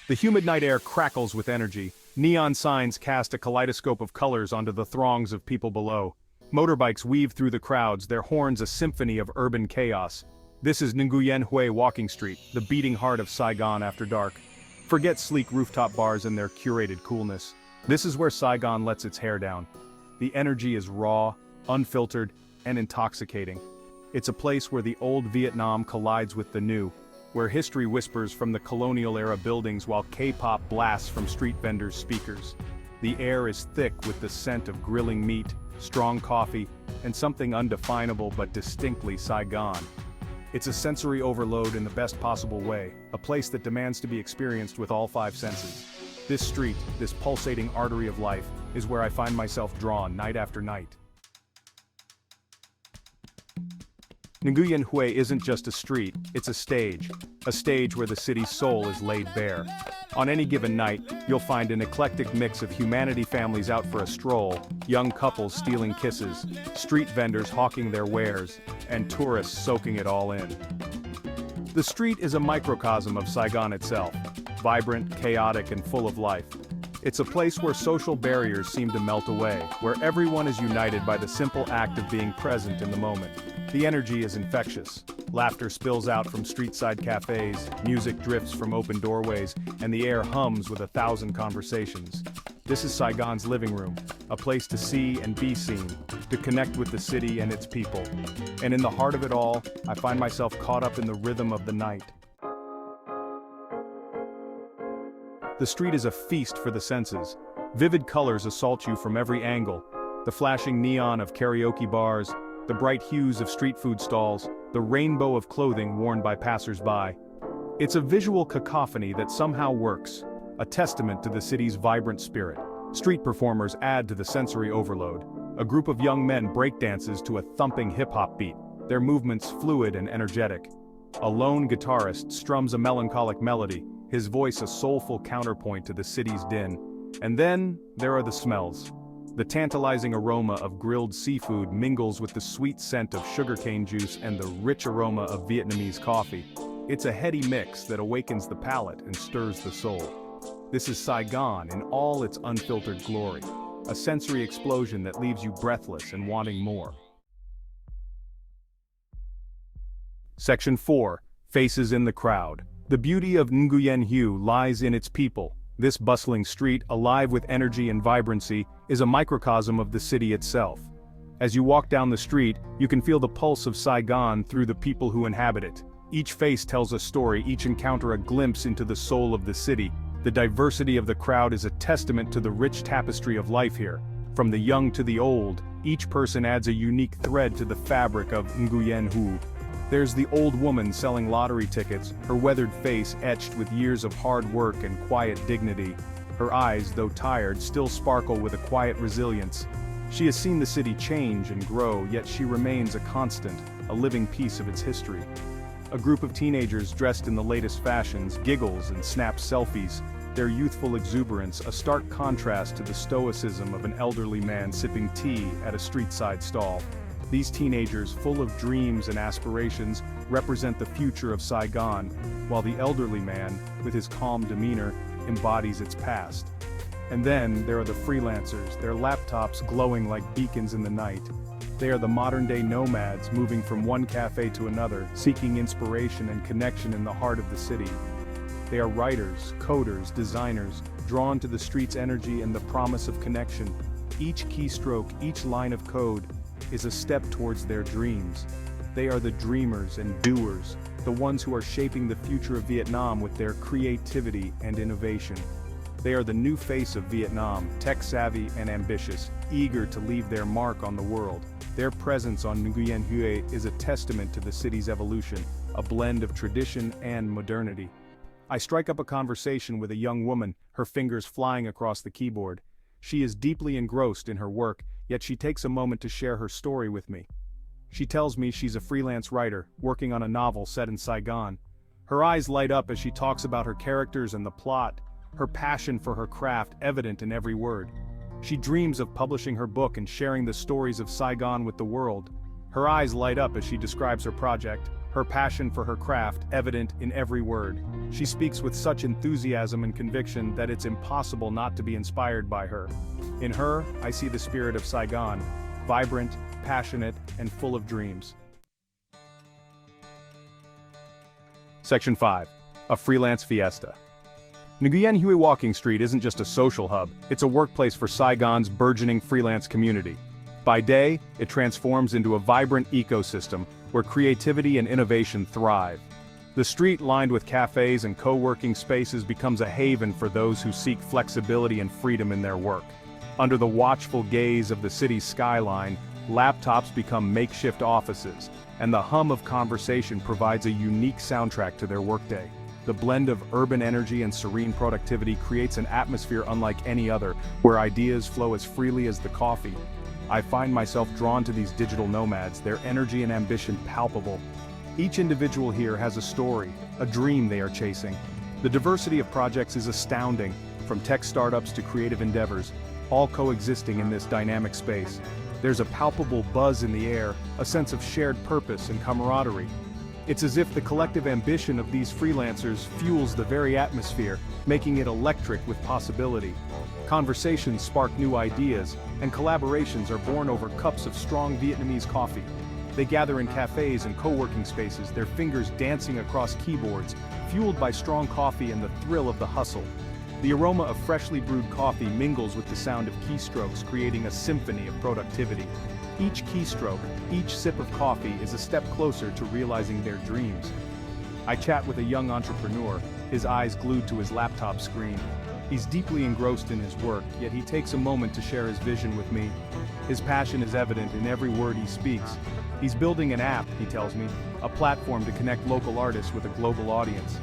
The humid night air crackles with energy. Neon signs cast a kaleidoscope of colors onto the throngs of people below. Motorbikes weave through the crowds, their horns a symphony of urban chaos. This is Nguyen Hue Walking Street, the beating heart of Saigon after dark. Forget sleek rooftop bars and their curated coolness. This is where Saigon lets its hair down. The energy is raw, unfiltered, and intoxicating. It's a place where the old Vietnam collides with the new, where history whispers from the colonial-era buildings while K-pop blasts from street vendors' speakers. The air is thick with the scent of grilling meat, strong coffee, and something undefinable but distinctly Saigon. It's a sensory overload in the best possible way, a place that demands to be experienced with all five senses. This street, this pulsating artery of life, is where I find myself drawn night after night. Nguyen Hue isn't just a street, it's a stage where the city's soul is laid bare. On any given night, you'll find an eclectic mix of humanity families out for a stroll, young couples stealing kisses, street vendors hawking their wares, and tourists soaking it all in. The street is a microcosm of Saigon itself, vibrant, chaotic, and full of life. It's a place where social barriers seem to melt away, where everyone is united by the simple act of being present in the moment. The energy is infectious. Laughter spills out from street-side cafes, music drifts from open doorways, and the air hums with 1,000 conversations. This is Saigon's living room, a place to see and be seen, to connect with the city and its people. And in the heart of it all, I find myself caught up in the rhythm of the night. The street is a feast for the senses. Vivid colors assault you from every angle. The flashing neon of karaoke bars, the bright hues of street food stalls, the rainbow of clothing worn by passers-by. It's a visual cacophony that somehow works, a testament to the city's vibrant spirit. Street performers add to the sensory overload. A group of young men breakdances to a thumping hip-hop beat, their movements fluid and energetic. A lone guitarist strums a melancholic melody, his voice a soulful counterpoint to the city's din. And then, there are the smells. The tantalizing aroma of grilled seafood mingles with the sweet scent of sugarcane juice and the rich aroma of Vietnamese coffee. It's a heady mix that awakens the palate and stirs the soul. This is Saigon in all its unfiltered glory, a sensory explosion that leaves you breathless and wanting more. Section 4. Faces in the crowd. The beauty of Nguyen Hue lies in its people. This bustling street, alive with energy and vibrancy, is a microcosm of the city itself. As you walk down the street, you can feel the pulse of Saigon through the people who inhabit it. Each face tells a story, each encounter a glimpse into the soul of the city. The diversity of the crowd is a testament to the rich tapestry of life here. From the young to the old, each person adds a unique thread to the fabric of Nguyen Hue. There's the old woman selling lottery tickets, her weathered face etched with years of hard work and quiet dignity. Her eyes, though tired, still sparkle with a quiet resilience. She has seen the city change and grow, yet she remains a constant, a living piece of its history. A group of teenagers dressed in the latest fashions giggles and snaps selfies, their youthful exuberance a stark contrast to the stoicism of an elderly man sipping tea at a street-side stall. These teenagers, full of dreams and aspirations, represent the future of Saigon, while the elderly man, with his calm demeanor, embodies its past. And then there are the freelancers, their laptops glowing like beacons in the night. They are the modern-day nomads moving from one cafe to another, seeking inspiration and connection in the heart of the city. They are writers, coders, designers, drawn to the street's energy and the promise of connection. Each keystroke, each line of code, is a step towards their dreams. They are the dreamers and doers, the ones who are shaping the future of Vietnam with their creativity and innovation. They are the new face of Vietnam, tech-savvy and ambitious, eager to leave their mark on the world. Their presence on Nguyen Hue is a testament to the city's evolution, a blend of tradition and modernity. I strike up a conversation with a young woman, her fingers flying across the keyboard. She is deeply engrossed in her work, yet she takes a moment to share her story with me. She tells me she's a freelance writer, working on a novel set in Saigon. Her eyes light up as she talks about her characters and the plot, her passion for her craft evident in every word. She dreams of publishing her book and sharing the stories of Saigon with the world. Her eyes light up as she describes her project, her passion for her craft evident in every word. She speaks with such enthusiasm and conviction that it's impossible not to be inspired by her. In her, I see the spirit of Saigon, vibrant, passionate, and full of dreams. Section 5. A freelance fiesta. Nguyen Hue Walking Street isn't just a social hub, it's a workplace for Saigon's burgeoning freelance community. By day, it transforms into a vibrant ecosystem where creativity and innovation thrive. The street lined with cafes and co-working spaces becomes a haven for those who seek flexibility and freedom in their work. Under the watchful gaze of the city's skyline, laptops become makeshift offices, and the hum of conversation provides a unique soundtrack to their workday. The blend of urban energy and serene productivity creates an atmosphere unlike any other, where ideas flow as freely as the coffee. I find myself drawn to these digital nomads, their energy and ambition palpable. Each individual here has a story, a dream they are chasing. The diversity of projects is astounding, from tech startups to creative endeavors, all coexisting in this dynamic space. There's a palpable buzz in the air, a sense of shared purpose and camaraderie. It's as if the collective ambition of these freelancers fuels the very atmosphere, making it electric with possibility. Conversations spark new ideas, and collaborations are born over cups of strong Vietnamese coffee. They gather in cafes and co-working spaces, their fingers dancing across keyboards, fueled by strong coffee and the thrill of the hustle. The aroma of freshly brewed coffee mingles with the sound of keystrokes, creating a symphony of productivity. Each keystroke, each sip of coffee is a step closer to realizing their dreams. I chat with a young entrepreneur, his eyes glued to his laptop screen. He's deeply engrossed in his work, yet he takes a moment to share his vision with me. His passion is evident in every word he speaks. He's building an app, he tells me, a platform to connect local artists with a global audience.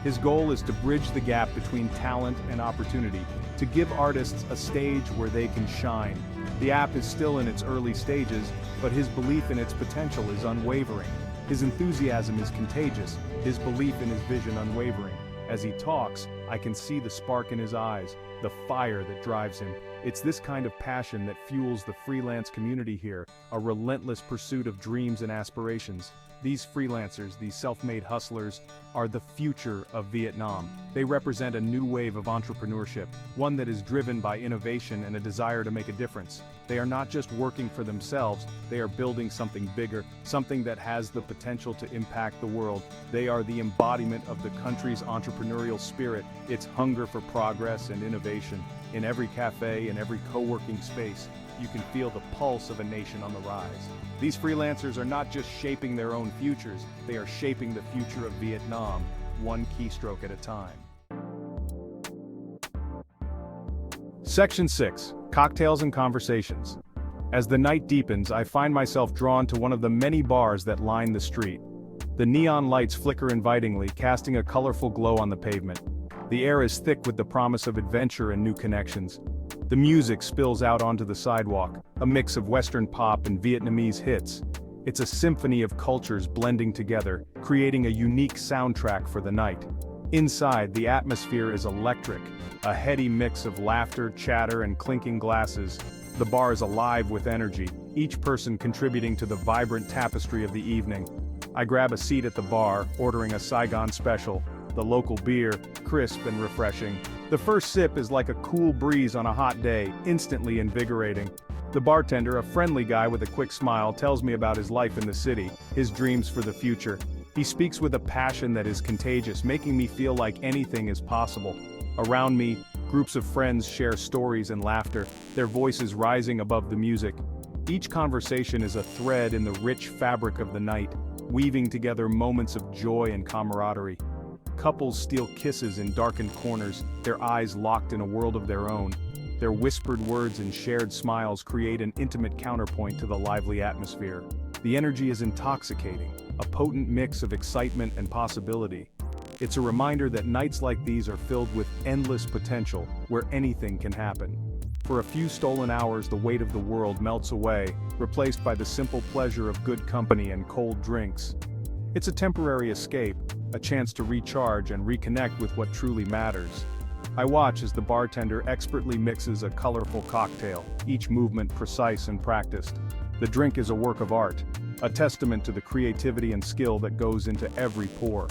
His goal is to bridge the gap between talent and opportunity, to give artists a stage where they can shine. The app is still in its early stages, but his belief in its potential is unwavering. His enthusiasm is contagious, his belief in his vision unwavering. As he talks, I can see the spark in his eyes, the fire that drives him. It's this kind of passion that fuels the freelance community here, a relentless pursuit of dreams and aspirations. These freelancers, these self-made hustlers, are the future of Vietnam. They represent a new wave of entrepreneurship, one that is driven by innovation and a desire to make a difference. They are not just working for themselves, they are building something bigger, something that has the potential to impact the world. They are the embodiment of the country's entrepreneurial spirit, its hunger for progress and innovation. In every cafe and every co-working space, you can feel the pulse of a nation on the rise. These freelancers are not just shaping their own futures, they are shaping the future of Vietnam, one keystroke at a time. Section 6. Cocktails and Conversations. As the night deepens, I find myself drawn to one of the many bars that line the street. The neon lights flicker invitingly, casting a colorful glow on the pavement. The air is thick with the promise of adventure and new connections. The music spills out onto the sidewalk, a mix of Western pop and Vietnamese hits. It's a symphony of cultures blending together, creating a unique soundtrack for the night. Inside, the atmosphere is electric, a heady mix of laughter, chatter, and clinking glasses. The bar is alive with energy, each person contributing to the vibrant tapestry of the evening. I grab a seat at the bar, ordering a Saigon special, the local beer, crisp and refreshing. The first sip is like a cool breeze on a hot day, instantly invigorating. The bartender, a friendly guy with a quick smile, tells me about his life in the city, his dreams for the future. He speaks with a passion that is contagious, making me feel like anything is possible. Around me, groups of friends share stories and laughter, their voices rising above the music. Each conversation is a thread in the rich fabric of the night, weaving together moments of joy and camaraderie. Couples steal kisses in darkened corners, their eyes locked in a world of their own. Their whispered words and shared smiles create an intimate counterpoint to the lively atmosphere. The energy is intoxicating, a potent mix of excitement and possibility. It's a reminder that nights like these are filled with endless potential, where anything can happen. For a few stolen hours, the weight of the world melts away, replaced by the simple pleasure of good company and cold drinks. It's a temporary escape, a chance to recharge and reconnect with what truly matters. I watch as the bartender expertly mixes a colorful cocktail, each movement precise and practiced. The drink is a work of art, a testament to the creativity and skill that goes into every pour.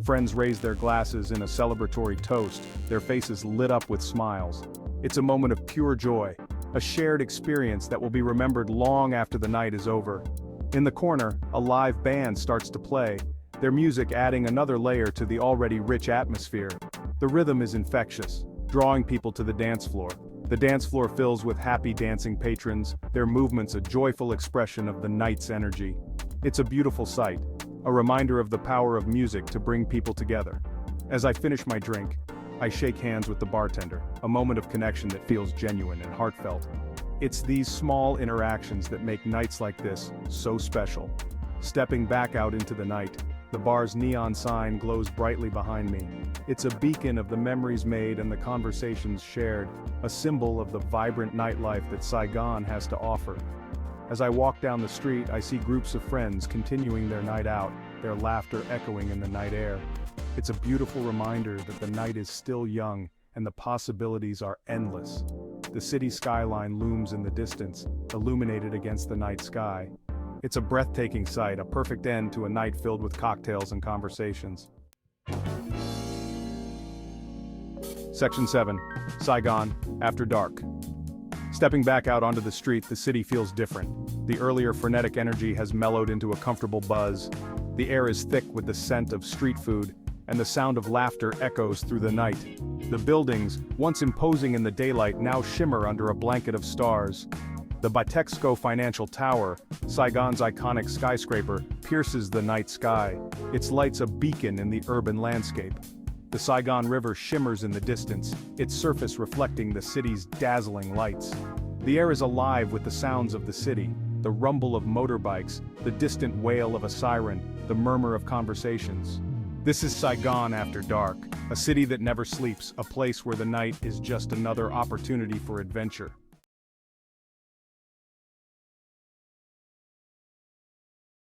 Friends raise their glasses in a celebratory toast, their faces lit up with smiles. It's a moment of pure joy, a shared experience that will be remembered long after the night is over. In the corner, a live band starts to play, their music adding another layer to the already rich atmosphere. The rhythm is infectious, drawing people to the dance floor. The dance floor fills with happy dancing patrons, their movements a joyful expression of the night's energy. It's a beautiful sight, a reminder of the power of music to bring people together. As I finish my drink, I shake hands with the bartender, a moment of connection that feels genuine and heartfelt. It's these small interactions that make nights like this so special. Stepping back out into the night, the bar's neon sign glows brightly behind me. It's a beacon of the memories made and the conversations shared, a symbol of the vibrant nightlife that Saigon has to offer. As I walk down the street, I see groups of friends continuing their night out, their laughter echoing in the night air. It's a beautiful reminder that the night is still young and the possibilities are endless. The city skyline looms in the distance, illuminated against the night sky. It's a breathtaking sight, a perfect end to a night filled with cocktails and conversations. Section 7. Saigon, After Dark. Stepping back out onto the street, the city feels different. The earlier frenetic energy has mellowed into a comfortable buzz. The air is thick with the scent of street food, and the sound of laughter echoes through the night. The buildings, once imposing in the daylight, now shimmer under a blanket of stars. The Batexco Financial Tower, Saigon's iconic skyscraper, pierces the night sky, its lights a beacon in the urban landscape. The Saigon River shimmers in the distance, its surface reflecting the city's dazzling lights. The air is alive with the sounds of the city, the rumble of motorbikes, the distant wail of a siren, the murmur of conversations. This is Saigon after dark, a city that never sleeps, a place where the night is just another opportunity for adventure.